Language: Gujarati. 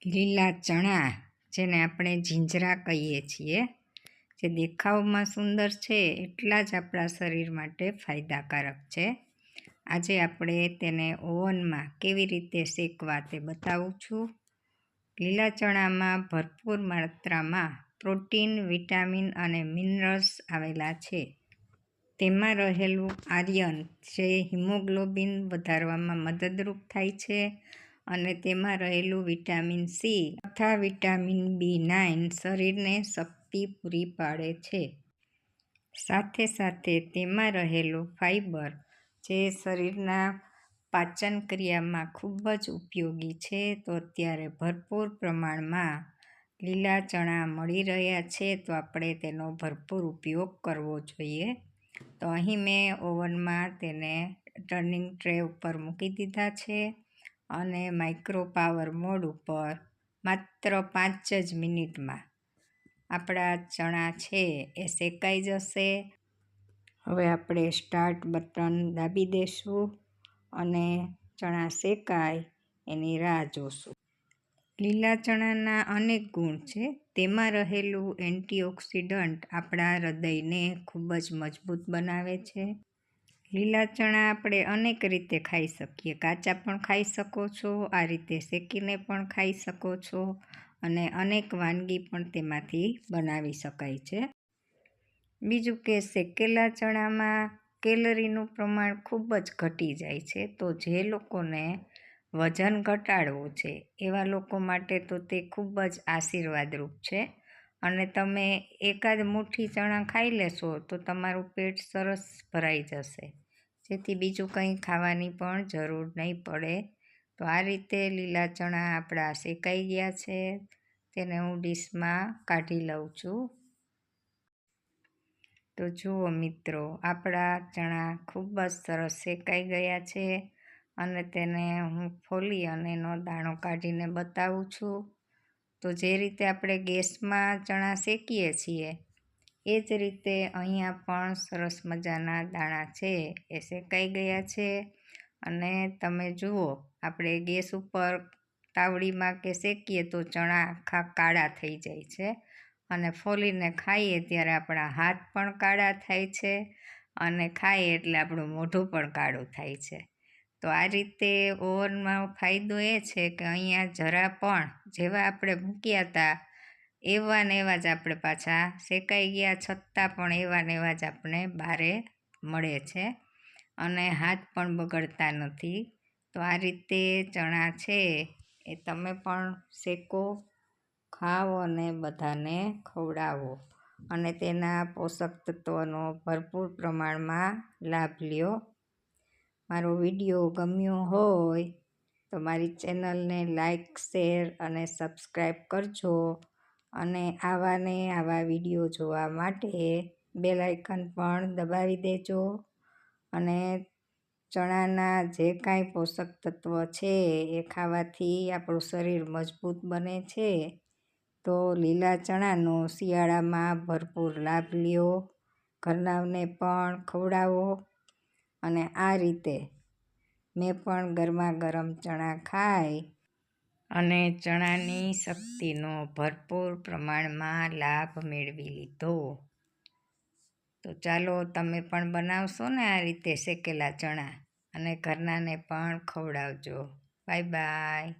લીલા ચણા, જેને આપણે જીંજરા કહીએ છીએ, જે દેખાવમાં સુંદર છે એટલા જ આપણા શરીર માટે ફાયદાકારક છે. આજે આપણે તેને ઓવનમાં કેવી રીતે શેકવા તે બતાવું છું. લીલા ચણામાં ભરપૂર માત્રામાં પ્રોટીન, વિટામિન અને મિનરલ્સ આવેલા છે. તેમાં રહેલું આયર્ન જે હિમોગ્લોબિન વધારવામાં મદદરૂપ થાય છે, અને તેમાં રહેલું વિટામિન સી તથા વિટામિન બી9 શરીરને શક્તિ પૂરી પાડે છે. સાથે સાથે તેમાં રહેલું ફાઇબર જે શરીરના પાચન ક્રિયામાં ખૂબ જ ઉપયોગી છે. તો અત્યારે ભરપૂર પ્રમાણમાં લીલા ચણા મળી રહ્યા છે, તો આપણે તેનો ભરપૂર ઉપયોગ કરવો જોઈએ. તો અહીં મેં ઓવનમાં તેને ટર્નિંગ ટ્રે ઉપર મૂકી દીધા છે અને માઇક્રો પાવર મોડ ઉપર માત્ર 5 જ મિનિટમાં આપણા ચણા છે એ શેકાઈ જશે. હવે આપણે સ્ટાર્ટ બટન દાબી દઈશું અને ચણા શેકાય એની રાહ જોશું. લીલા ચણાના અનેક ગુણ છે. તેમાં રહેલું એન્ટીઓક્સિડન્ટ આપણા હૃદયને ખૂબ જ મજબૂત બનાવે છે. લીલા ચણા આપણે અનેક રીતે ખાઈ શકીએ. કાચા પણ ખાઈ શકો છો, આ રીતે શેકીને પણ ખાઈ શકો છો, અને અનેક વાનગી પણ તેમાંથી બનાવી શકાય છે. બીજું કે શેકેલા ચણામાં કેલરીનું પ્રમાણ ખૂબ જ ઘટી જાય છે. તો જે લોકોને વજન ઘટાડવું છે એવા લોકો માટે તો તે ખૂબ જ આશીર્વાદરૂપ છે. અને તમે એકાદ મુઠ્ઠી ચણા ખાઈ લેશો તો તમારું પેટ સરસ ભરાઈ જશે, જેથી બીજું કંઈ ખાવાની પણ જરૂર નહીં પડે. તો આ રીતે લીલા ચણા આપણા શેકાઈ ગયા છે. તેને હું ડીશમાં કાઢી લઉં છું. તો જુઓ મિત્રો, આપણા ચણા ખૂબ જ સરસ શેકાઈ ગયા છે, અને તેને હું ફોલી અને એનો દાણો કાઢીને બતાવું છું. તો જે રીતે આપણે ગેસમાં ચણા શેકીએ છીએ એ જ રીતે અહીંયા પણ સરસ મજાના દાણા છે એ શેકાઈ ગયા છે. અને તમે જુઓ, આપણે ગેસ ઉપર તાવડીમાં કે શેકીએ તો ચણા આખા કાળા થઈ જાય છે, અને ફોલીને ખાઈએ ત્યારે આપણા હાથ પણ કાળા થાય છે, અને ખાઈએ એટલે આપણું મોઢું પણ કાળું થાય છે. તો આ રીતે ઓવનમાં ફાયદો એ છે કે અહીંયા જરા પણ જેવા આપણે મૂક્યા હતા એવા ને એવા જ આપણે પાછા શેકાઈ ગયા, છતાં પણ એવા ને એવા જ આપણે બારે મળે છે, અને હાથ પણ બગડતા નથી. તો આ રીતે ચણા છે એ તમે પણ શેકો, ખાઓ અને બધાને ખવડાવો, અને તેના પોષક તત્વોનો ભરપૂર પ્રમાણમાં લાભ લ્યો. મારો વિડીયો ગમ્યો હોય તો મારી ચેનલને લાઈક, શેર અને સબસ્ક્રાઈબ કરજો, અને આવા વિડીયો જોવા માટે બેલ આઇકન પણ દબાવી દેજો. અને ચણાના જે કાંઈ પોષક તત્વ છે એ ખાવાથી આપણું શરીર મજબૂત બને છે. તો લીલા ચણાનો શિયાળામાં ભરપૂર લાભ લ્યો, ઘરનાઓને પણ ખવડાવો. અને આ રીતે મેં પણ ગરમા ગરમ ચણા ખાઈ અને ચણાની શક્તિનો ભરપૂર પ્રમાણમાં લાભ મેળવી લીધો. તો ચાલો તમે પણ બનાવશો ને આ રીતે શેકેલા ચણા, અને ઘરનાને પણ ખવડાવજો. Bye bye.